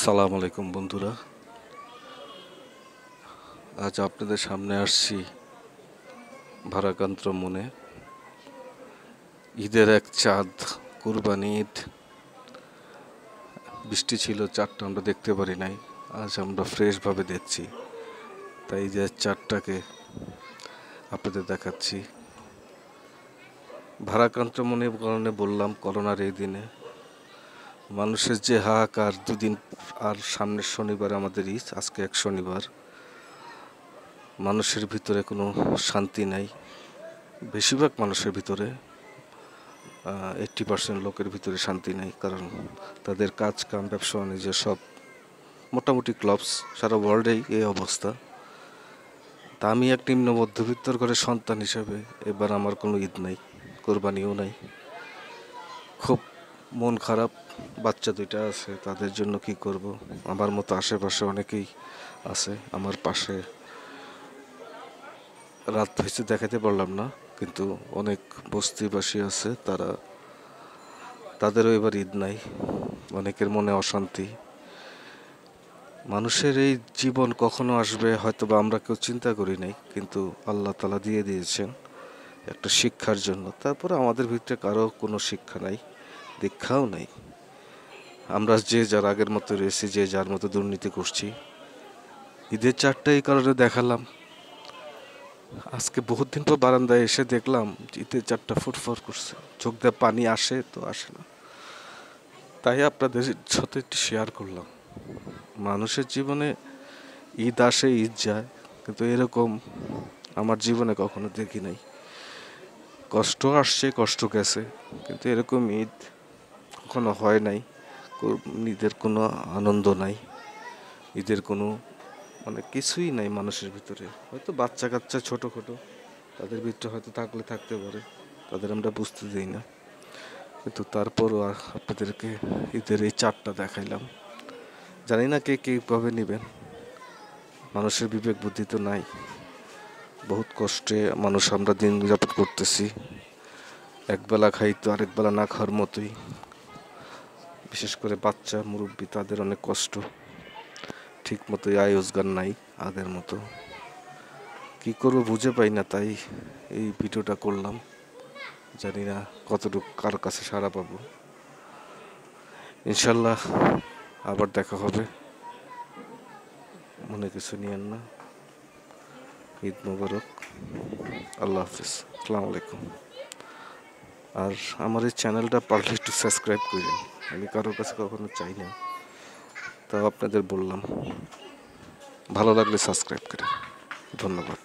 আসসালামু আলাইকুম বন্ধুরা, আজ আপনাদের সামনে আসছি ভারাক্রান্ত মনে। ঈদের এক চাঁদ, কুরবানি ঈদ। বৃষ্টি ছিল, চাঁদটা আমরা দেখতে পারি নাই। আজ আমরা ফ্রেশভাবে দেখছি, তাই যে চাঁদটাকে আপনাদের দেখাচ্ছি। ভারাক্রান্ত মনে কারণে বললাম, করোনার এই দিনে মানুষের যে হাহাকার। দুদিন আর সামনের শনিবার আমাদের ঈদ, আজকে এক শনিবার। মানুষের ভিতরে কোনো শান্তি নাই, বেশিরভাগ মানুষের ভিতরে 80% লোকের ভিতরে শান্তি নাই, কারণ তাদের কাজ কাম ব্যবসা বাণিজ্য সব মোটামুটি ক্লাবস, সারা ওয়ার্ল্ডেই এই অবস্থা। তা আমি এক নিম্ন মধ্যবিত্তর ঘরের সন্তান হিসেবে এবার আমার কোনো ঈদ নাই, কোরবানিও নাই। খুব মন খারাপ। বাচ্চা দুইটা আছে, তাদের জন্য কি করব। আমার মতো আশেপাশে অনেকেই আছে আমার পাশে। রাত হয়েছে দেখাতে পারলাম না, কিন্তু অনেক বস্তিবাসী আছে, তাদেরও এবার ঈদ নাই। অনেকের মনে অশান্তি। মানুষের এই জীবন কখনো আসবে হয়তো বা আমরা কেউ চিন্তা করি নাই, কিন্তু আল্লাহ তাআলা দিয়ে দিয়েছেন একটা শিক্ষার জন্য। তারপরে আমাদের ভিতরে কারো কোনো শিক্ষা নাই, দীক্ষাও নাই। আমরা যে যার আগের মতো রয়েছি, যে যার মতো দুর্নীতি করছি। ঈদের চারটা এই কারণে দেখালাম। আজকে বহুত দিন পর বারান্দায় এসে দেখলাম ঈদের চারটা ফুটফর করছে, চোখ দিয়ে পানি আসে তো আসে না, তাই আপনাদের সাথে একটু শেয়ার করলাম। মানুষের জীবনে ঈদ আসে, ঈদ যায়, কিন্তু এরকম আমার জীবনে কখনো দেখি নাই। কষ্ট আসছে, কষ্ট গেছে, কিন্তু এরকম ঈদ কখনো হয় নাই। ঈদের কোনো আনন্দ নাই, ঈদের কোনো কিছুই নাই মানুষের ভিতরে। হয়তো বাচ্চা কাচ্চা ছোটো খাটো তাদের ভিতরে হয়তো থাকতে পারে, তাদের আমরা বুঝতে দিই না। কিন্তু তারপরও আপনাদেরকে ঈদের এই চারটা দেখাইলাম। জানি না কে কীভাবে নেবেন, মানুষের বিবেক বুদ্ধি তো নাই। বহুত কষ্টে মানুষ আমরা দিন যাপন করতেছি। একবেলা খাই তো আরেক বেলা না খাওয়ার মতোই। বিশেষ করে বাচ্চা মুরব্বী, তাদের অনেক কষ্ট। ঠিক মতোই আয় রোজগার নাই আগের মতো। কী করবো বুঝে পাই না, তাই এই ভিডিওটা করলাম। জানি না কতটুকু কার কাছে সাড়া পাবো। ইনশাল্লাহ আবার দেখা হবে, মনে কিছু নিয়েন না। ঈদ মোবারক, আল্লাহ হাফিজ, আসসালামু আলাইকুম। আর আমার এই চ্যানেলটা পারলে একটু সাবস্ক্রাইব করেন। আমি কারোর কাছে কখনো চাই না, তাও আপনাদের বললাম, ভালো লাগলে সাবস্ক্রাইব করেন। ধন্যবাদ।